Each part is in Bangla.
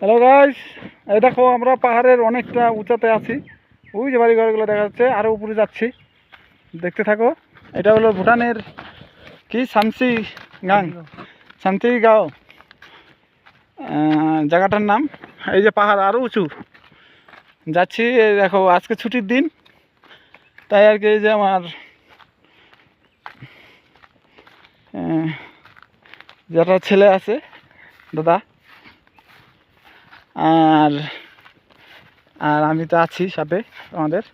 হ্যালো গাইস, এই দেখো আমরা পাহাড়ের অনেকটা উঁচাতে আছি। ওই যে বাড়ি ঘরগুলো দেখা যাচ্ছে, আরও উপরে যাচ্ছি, দেখতে থাকো। এটা হলো ভুটানের কি সামসি গাং, সামসি গাঁও জায়গাটার নাম। এই যে পাহাড় আরও উঁচু যাচ্ছি। এই দেখো আজকে ছুটির দিন, তাই আর কি। এই যে আমার যেটা ছেলে আছে দাদা, আর আর আমি তো আছি সাথে আমাদের।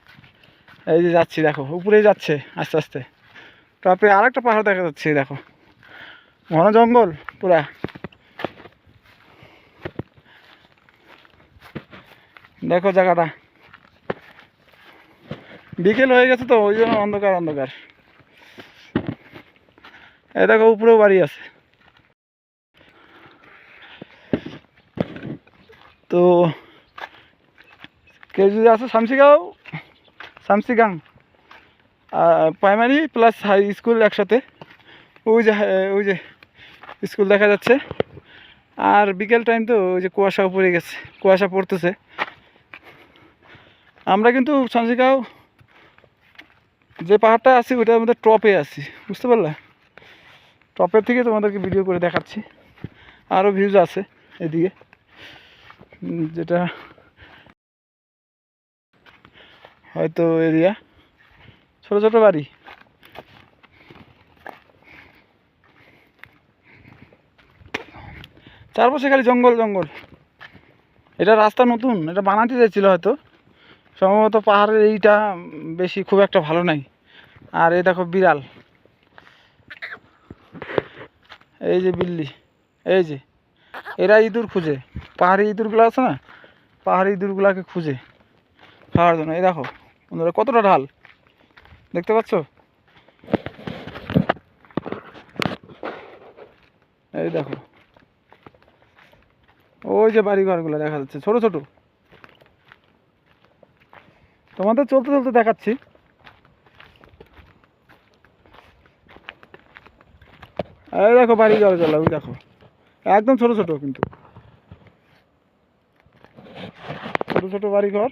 এই যে যাচ্ছি, দেখো উপরেই যাচ্ছে আস্তে আস্তে। তারপরে আর একটা পাহাড় দেখা যাচ্ছে, দেখো ঘন জঙ্গল পুরা। দেখো জায়গাটা, বিকেল হয়ে গেছে তো ওই জন্য অন্ধকার অন্ধকার। এই দেখো উপরেও বাড়ি আছে। তো কে যদি আছে শামসিগাং প্রাইমারি প্লাস হাই স্কুল একসাথে। ওই যে স্কুল দেখা যাচ্ছে। আর বিকেল টাইম তো ওই যে কুয়াশাও পড়ে গেছে, কুয়াশা পড়তেছে। আমরা কিন্তু শামসিগাঁও যে পাহাড়টা আছি ওইটার মধ্যে টপে আছি, বুঝতে পারলে? টপের থেকে তোমাদেরকে ভিডিও করে দেখাচ্ছি। আরও ভিউজ আছে এদিকে, যেটা হয়তো এরিয়া ছোট ছোট বাড়ি। চারপাশে খালি জঙ্গল জঙ্গল। এটা রাস্তা নতুন, এটা বানাতে চাইছিল হয়তো, সম্ভবত পাহাড়ের এইটা বেশি খুব একটা ভালো নাই। আর এই দেখো বিড়াল, এই যে বিল্লি, এই যে এরা ইঁদুর খুঁজে, পাহাড়ি ইঁদুরগুলো আছে না, পাহাড়ি ইঁদুরগুলাকে খুঁজে খাওয়ার জন্য। এই দেখো বন্ধুরা কতটা ঢাল দেখতে পাচ্ছ। এই দেখো ওই যে বাড়ি ঘরগুলো দেখা যাচ্ছে ছোট ছোট। তোমাদের চলতে চলতে দেখাচ্ছি। এই দেখো বাড়ি ঘরগুলো, ওই দেখো একদম ছোট ছোট, কিন্তু ছোট ছোট বাড়ি ঘর।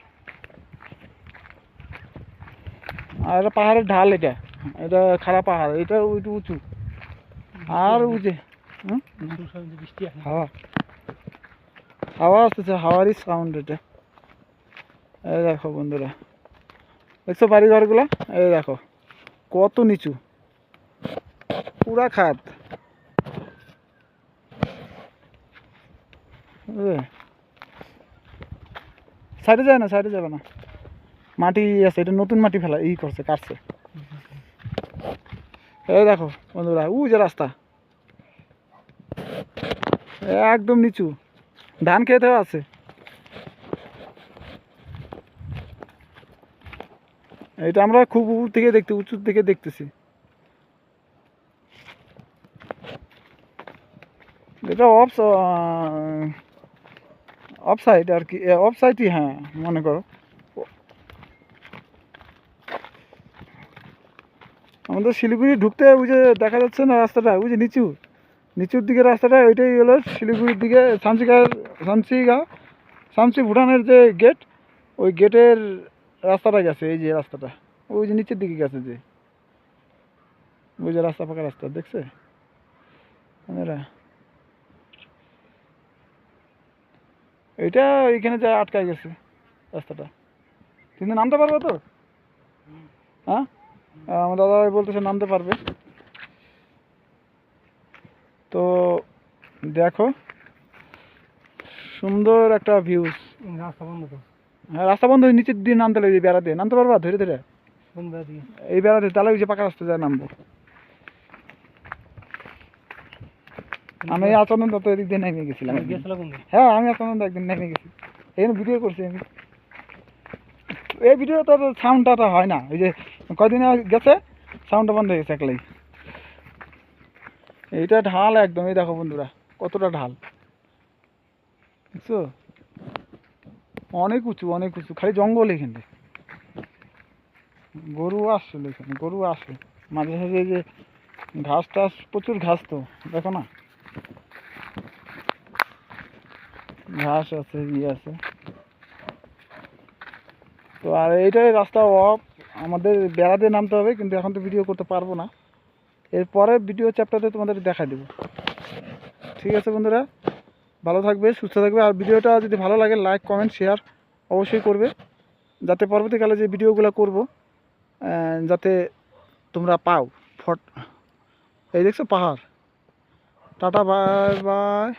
আর এটা পাহাড়ের ঢাল, এটা এটা খারাপ পাহাড়, এটা ওইটু উঁচু। আর উঁচে হাওয়া হাওয়া আসতেছে, হাওয়ারই সাউন্ড এটা। এই দেখো বন্ধুরা, দেখছো বাড়ি ঘরগুলা? এই দেখো কত নিচু, পুরা খাদ। সাইডে যায় না, সাইডে যাবে না, মাটি আছে, এটা নতুন মাটি ফেলা করছে, কাটছে। এই দেখো বন্ধুরা যে রাস্তা একদম নিচু, ধান খেতেও আছে। এটা আমরা খুব উপর থেকে উঁচুর থেকে দেখতেছি। এটা অফ সাইড আর কি, অফ সাইডই, হ্যাঁ মনে করো। আমাদের শিলিগুড়ি ঢুকতে ওই যে দেখা যাচ্ছে না রাস্তাটা, ওই যে নিচুর দিকে রাস্তাটা, ওইটাই হলো শিলিগুড়ির দিকে শামসি ভুটানের যে গেট, ওই গেটের রাস্তাটা গেছে। এই যে রাস্তাটা ওই যে নিচের দিকে গেছে, যে ওই যে রাস্তা, পাকা রাস্তা দেখছে এরা। এইটা এইখানে যা আটকায় গেছে রাস্তাটা। কিন্তু নামতে পারবে তো? হ্যাঁ, আমার দাদাভাই বলতেছে নামতে পারবে। তো দেখো সুন্দর একটা ভিউজ। রাস্তা বন্ধ তো? হ্যাঁ রাস্তা বন্ধ, নিচের দিয়ে নামতে লাগবে, বেড়া দিয়ে নামতে পারবা ধীরে ধীরে। এই বেড়া দিয়ে তাহলে ওই যে পাকা রাস্তা যায় নামবো। আমি আচনন্দ তো এদিক দিয়ে নেমে গেছিলাম। হ্যাঁ আমি আচনন্দ একদিন নেমে গেছি, এই ভিডিও করছি আমি। এই ভিডিওটা তো সাউন্ডটা হয় না, ওই যে কয়দিন গেছে সাউন্ডটা বন্ধ হয়ে গেছে একলাই। এইটা ঢাল একদম, এই দেখো বন্ধুরা কতটা ঢাল দেখছো, অনেক উঁচু অনেক উঁচু, খালি জঙ্গল এখানে। গরু আসছিল এখানে, গরু আসে মাঝে মাঝে, এই যে ঘাস টাস, প্রচুর ঘাস তো দেখো না। ঘাস আছে, আছে। তো আর এইটাই রাস্তা অফ, আমাদের বেড়াতে নামতে হবে, কিন্তু এখন তো ভিডিও করতে পারবো না। এরপরে ভিডিও চ্যাপ্টারে তোমাদের দেখা দেবো। ঠিক আছে বন্ধুরা, ভালো থাকবে, সুস্থ থাকবে। আর ভিডিওটা যদি ভালো লাগে লাইক কমেন্ট শেয়ার অবশ্যই করবে, যাতে পরবর্তীকালে যে ভিডিওগুলো করব যাতে তোমরা পাও। এই দেখছো পাহাড়। Tata, bye bye.